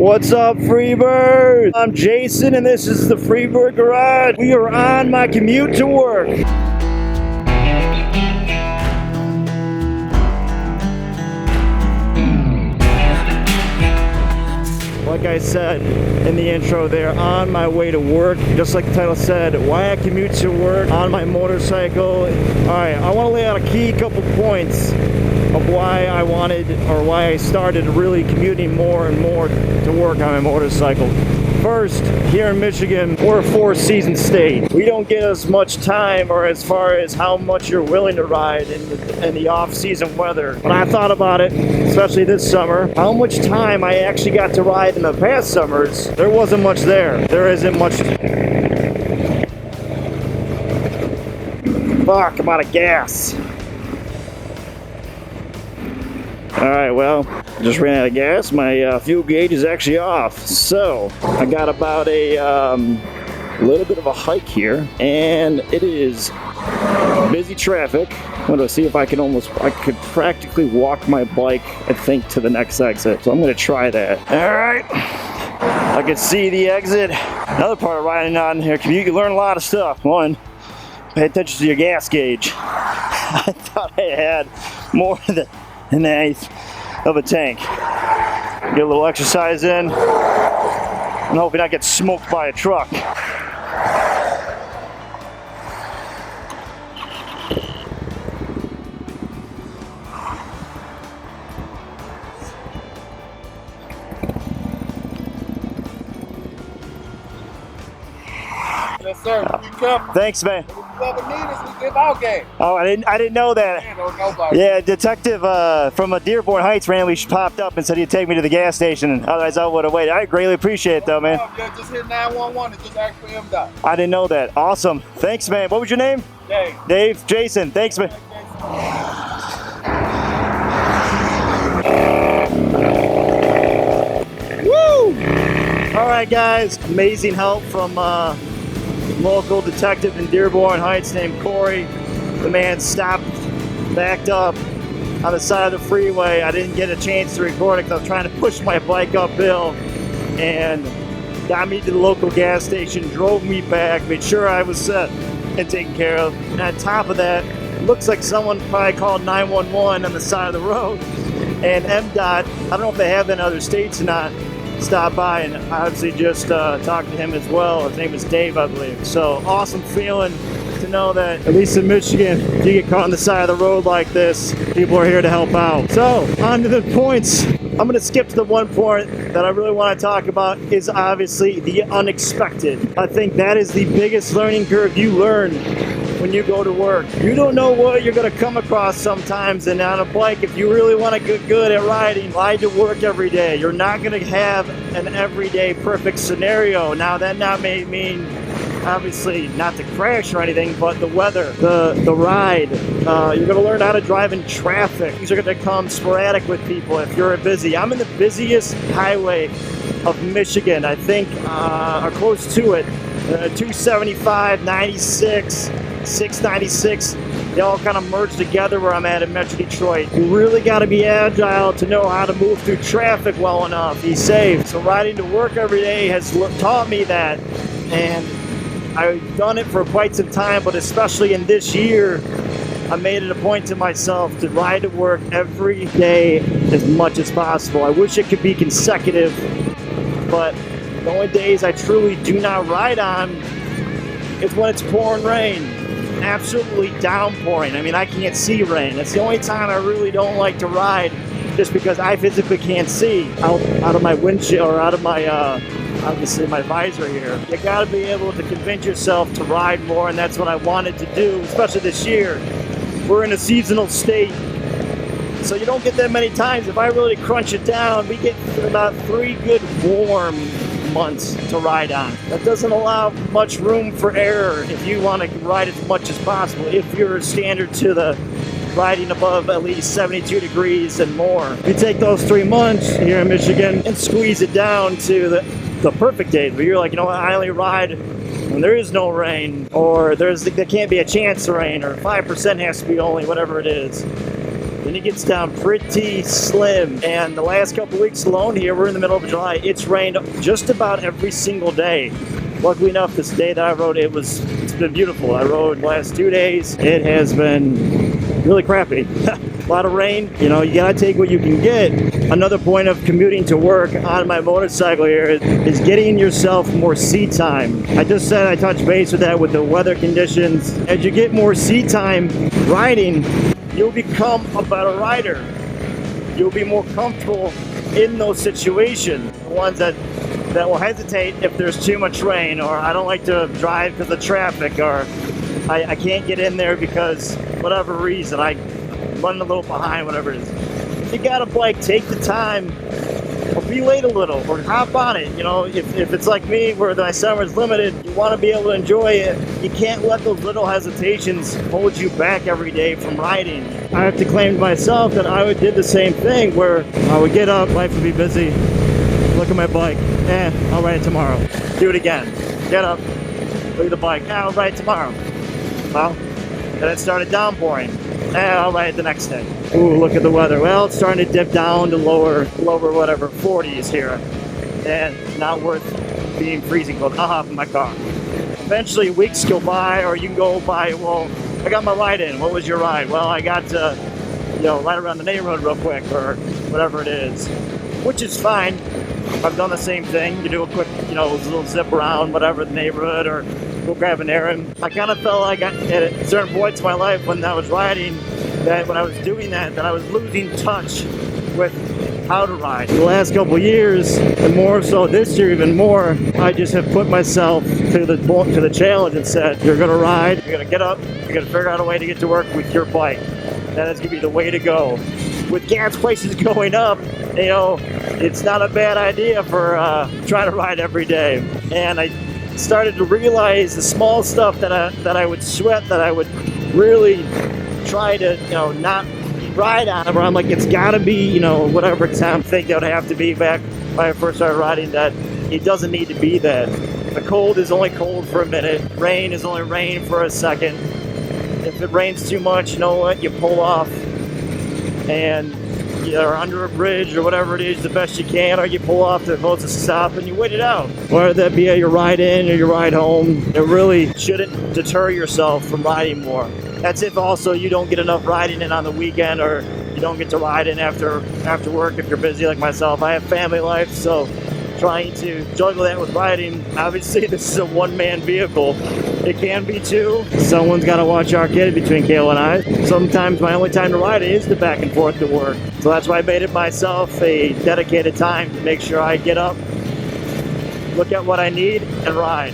What's up, Freebird? I'm Jason, and this is the Freebird Garage. We are on my commute to work. Like I said in the intro there, on my way to work, just like the title said, why I commute to work on my motorcycle. Alright, I want to lay out a couple points of why I wanted, or why I started really commuting more and more to work on my motorcycle. First, here in Michigan, we're a four-season state. We don't get as much time, or as far as how much you're willing to ride in the off-season weather. When I thought about it, especially this summer, how much time I actually got to ride in the past summers, there wasn't much there. There isn't much. Fuck, I'm out of gas. Alright, well, just ran out of gas. My fuel gauge is actually off. So, I got about a little bit of a hike here, and it is busy traffic. I'm going to see if I could practically walk my bike, I think, to the next exit. So I'm going to try that. Alright, I can see the exit. Another part of riding on here, you can learn a lot of stuff. One, pay attention to your gas gauge. I thought I had more than an eighth of a tank. Get a little exercise in and hope you don't get smoked by a truck. Yes, sir. Thanks, man. If you ever need us, we give out game. Oh, I didn't know that. Yeah, detective from Dearborn Heights randomly popped up and said he'd take me to the gas station. Otherwise, I would have waited. I greatly appreciate it, though, man. Yeah, just hit 911 and just ask for MDOT. I didn't know that. Awesome. Thanks, man. What was your name? Dave. Dave. Jason. Thanks, man. Woo! All right, guys. Amazing help from local detective in Dearborn Heights named Corey. The man stopped, backed up on the side of the freeway. I didn't get a chance to record it because I was trying to push my bike uphill, and got me to the local gas station, drove me back, made sure I was set and taken care of. And on top of that, it looks like someone probably called 911 on the side of the road, and MDOT, I don't know if they have in other states or not, stopped by and obviously just talked to him as well. His name is Dave, I believe. So awesome feeling to know that at least in Michigan, if you get caught on the side of the road like this, people are here to help out. So on to the points. I'm going to skip to the one point that I really want to talk about, is obviously the unexpected. I think that is the biggest learning curve you learn when you go to work. You don't know what you're going to come across sometimes, and on a bike, if you really want to get good at riding, ride to work every day. You're not going to have an everyday perfect scenario. Now that may mean obviously not to crash or anything, but the weather, the ride, you're going to learn how to drive in traffic. These are going to come sporadic with people if you're busy. I'm in the busiest highway of Michigan, I think, or close to it. 275, 96, 696, they all kind of merge together where I'm at in Metro Detroit. You really got to be agile to know how to move through traffic well enough, be safe. So riding to work every day has taught me that, and I've done it for quite some time, but especially in this year, I made it a point to myself to ride to work every day as much as possible. I wish it could be consecutive, but the only days I truly do not ride on is when it's pouring rain. Absolutely downpouring. I mean, I can't see rain. That's the only time I really don't like to ride, just because I physically can't see out of my windshield, or out of my obviously my visor here. You gotta be able to convince yourself to ride more, and that's what I wanted to do, especially this year. We're in a seasonal state, so you don't get that many times. If I really crunch it down, we get about 3 good warm months to ride on. That doesn't allow much room for error if you want to ride as much as possible, if you're standard to the riding above at least 72 degrees and more. You take those 3 months here in Michigan and squeeze it down to the perfect days where you're like, you know what, I only ride when there is no rain, or there can't be a chance of rain, or 5% has to be only, whatever it is. Then it gets down pretty slim. And the last couple weeks alone here, we're in the middle of July, it's rained just about every single day. Luckily enough, this day that I rode, it's been beautiful. I rode the last 2 days. It has been really crappy. A lot of rain. You know, you gotta take what you can get. Another point of commuting to work on my motorcycle here is getting yourself more seat time. I just said I touched base with that with the weather conditions. As you get more seat time riding, you'll become a better rider. You'll be more comfortable in those situations. The ones that will hesitate if there's too much rain, or I don't like to drive because of traffic, or I can't get in there because whatever reason, I run a little behind, whatever it is. If you got a bike, take the time, or be late a little, or hop on it. You know, if it's like me where my summer's limited, you want to be able to enjoy it. You can't let those little hesitations hold you back every day from riding. I have to claim to myself that I did the same thing where I would get up, life would be busy, look at my bike, I'll ride it tomorrow. Do it again. Get up, look at the bike, I'll ride it tomorrow. Well, then it started downpouring. I'll ride it the next day. Ooh, look at the weather. Well, it's starting to dip down to lower whatever, 40s here. And not worth being freezing cold. I'll hop in my car. Eventually, weeks go by, or you can go by, well, I got my ride in. What was your ride? Well, I got to, ride around the neighborhood real quick, or whatever it is. Which is fine. I've done the same thing. You do a quick, little zip around, whatever, the neighborhood, or go grab an errand. I kind of felt like at certain points in my life when I was riding, that when I was doing that I was losing touch with how to ride. The last couple of years, and more so this year even more, I just have put myself to the challenge and said, you're gonna ride, you're gonna get up, you're gonna figure out a way to get to work with your bike. That is gonna be the way to go. With gas prices going up, it's not a bad idea for trying to ride every day. And I started to realize the small stuff that I would sweat, that I would really try to not ride on, where I'm like, it's gotta be whatever time I think that would have to be back when I first started riding, that it doesn't need to be that. The cold is only cold for a minute, rain is only rain for a second. If it rains too much, you know what, you pull off and you're under a bridge or whatever it is the best you can, or you pull off to the closest stop and you wait it out. Whether that be your ride in or your ride home, it really shouldn't deter yourself from riding more. That's if also you don't get enough riding in on the weekend, or you don't get to ride in after work if you're busy like myself. I have family life, so trying to juggle that with riding. Obviously, this is a one-man vehicle. It can be two. Someone's got to watch our kid between Kayla and I. Sometimes my only time to ride is the back and forth to work. So that's why I made it myself a dedicated time to make sure I get up, look at what I need, and ride.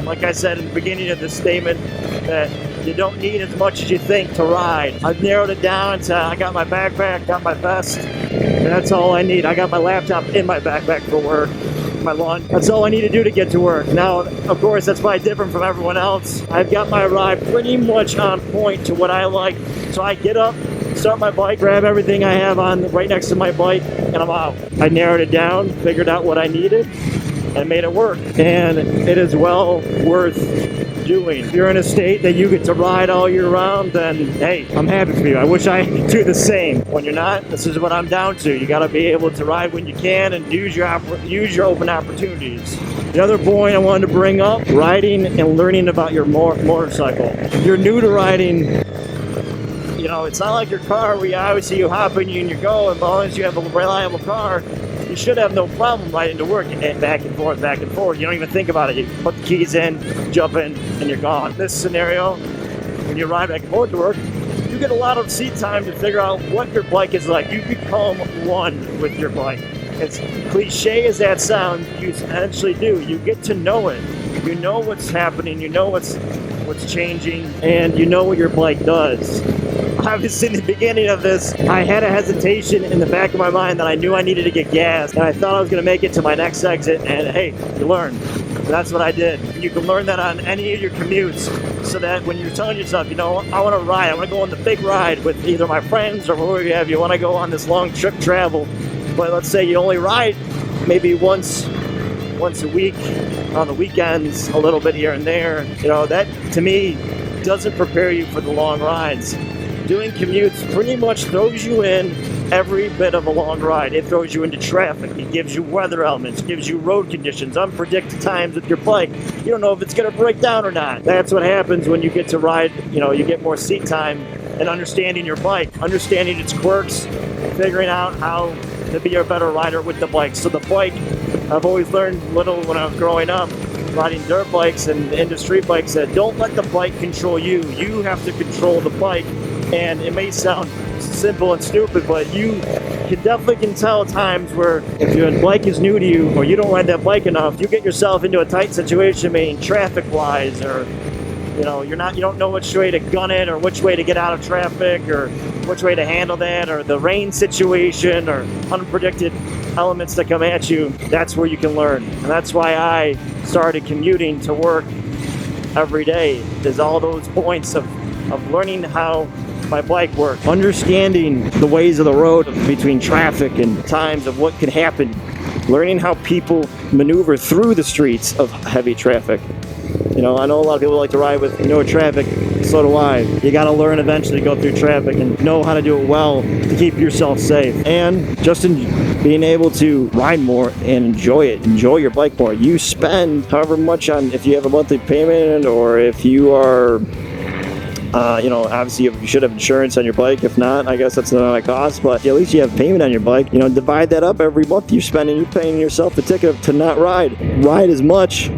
Like I said in the beginning of this statement, that you don't need as much as you think to ride. I've narrowed it down to I got my backpack, got my vest, and that's all I need. I got my laptop in my backpack for work, my lunch. That's all I need to do to get to work. Now, of course, that's probably different from everyone else. I've got my ride pretty much on point to what I like. So I get up, start my bike, grab everything I have on right next to my bike, and I'm out. I narrowed it down, figured out what I needed, and made it work. And it is well worth doing. If you're in a state that you get to ride all year round, then hey, I'm happy for you. I wish I could do the same. When you're not, this is what I'm down to. You got to be able to ride when you can and use your open opportunities. The other point I wanted to bring up, riding and learning about your motorcycle. If you're new to riding, it's not like your car where you hop in and you go, and as long as you have a reliable car, you should have no problem riding to work and back and forth, back and forth. You don't even think about it. You put the keys in, jump in, and you're gone. This scenario, when you ride back and forth to work, you get a lot of seat time to figure out what your bike is like. You become one with your bike. As cliche as that sounds, you actually do. You get to know it. You know what's happening. You know what's changing, and you know what your bike does. Obviously, in the beginning of this, I had a hesitation in the back of my mind that I knew I needed to get gas, and I thought I was going to make it to my next exit, and hey, you learn. So that's what I did. You can learn that on any of your commutes, so that when you're telling yourself, I want to ride, I want to go on the big ride with either my friends or whoever you have, you want to go on this long trip travel, but let's say you only ride maybe once a week, on the weekends, a little bit here and there. That, to me, doesn't prepare you for the long rides. doing commutes pretty much throws you in every bit of a long ride. It throws you into traffic. It gives you weather elements, gives you road conditions, unpredicted times with your bike. You don't know if it's going to break down or not. That's what happens when you get to ride, you get more seat time and understanding your bike, understanding its quirks, figuring out how to be a better rider with the bike. So the bike, I've always learned little when I was growing up, riding dirt bikes and into street bikes, that don't let the bike control you. You have to control the bike. And it may sound simple and stupid, but you can tell times where if your bike is new to you or you don't ride that bike enough, you get yourself into a tight situation, meaning traffic-wise, or you don't know which way to gun it or which way to get out of traffic or which way to handle that, or the rain situation or unpredicted elements that come at you. That's where you can learn. And that's why I started commuting to work every day, is all those points of learning how my bike works, understanding the ways of the road between traffic and times of what can happen, learning how people maneuver through the streets of heavy traffic. I know a lot of people like to ride with no traffic, so do I. You got to learn eventually to go through traffic and know how to do it well to keep yourself safe. And just in being able to ride more and enjoy it, enjoy your bike more. You spend however much on, if you have a monthly payment or if you are obviously you should have insurance on your bike. If not, I guess that's another cost, but at least you have payment on your bike. Divide that up every month you're paying yourself the ticket to not ride as much.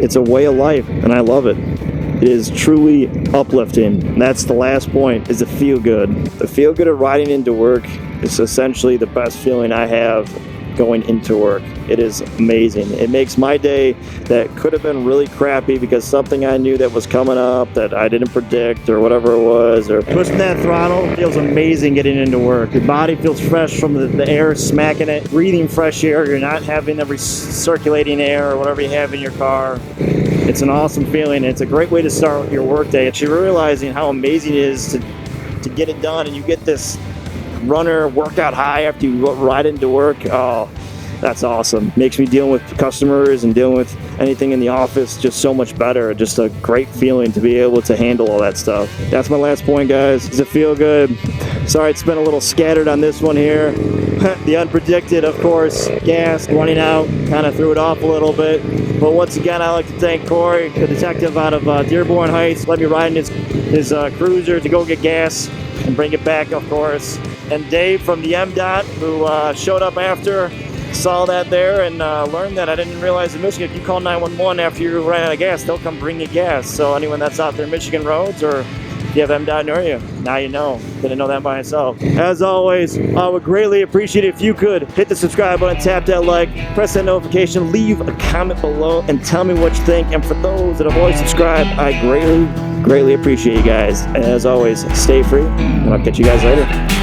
It's a way of life, and I love it. It is truly uplifting. And that's the last point, is the feel good. The feel good of riding into work is essentially the best feeling I have going into work. It is amazing. It makes my day that could have been really crappy because something I knew that was coming up that I didn't predict or whatever it was, or pushing that throttle feels amazing getting into work. Your body feels fresh from the air smacking it, breathing fresh air. You're not having the recirculating air or whatever you have in your car. It's an awesome feeling. It's a great way to start your work day. It's you're realizing how amazing it is to get it done, and you get this runner workout high after you ride into work. Oh, that's awesome. Makes me dealing with customers and dealing with anything in the office just so much better. Just a great feeling to be able to handle all that stuff. That's my last point, guys. Does it feel good? Sorry, it's been a little scattered on this one here. The unpredicted, of course, gas running out kind of threw it off a little bit. But once again, I'd like to thank Corey, the detective out of Dearborn Heights, let me ride in his cruiser to go get gas and bring it back, of course. And Dave from the MDOT, who showed up after, saw that there and learned that. I didn't realize in Michigan, if you call 911 after you run out of gas, they'll come bring you gas. So anyone that's out there in Michigan roads, or if you have MDOT near you, now you know. Didn't know that by myself. As always, I would greatly appreciate it if you could hit the subscribe button, tap that like, press that notification, leave a comment below, and tell me what you think. And for those that have already subscribed, I greatly appreciate you guys. And as always, stay free, and I'll catch you guys later.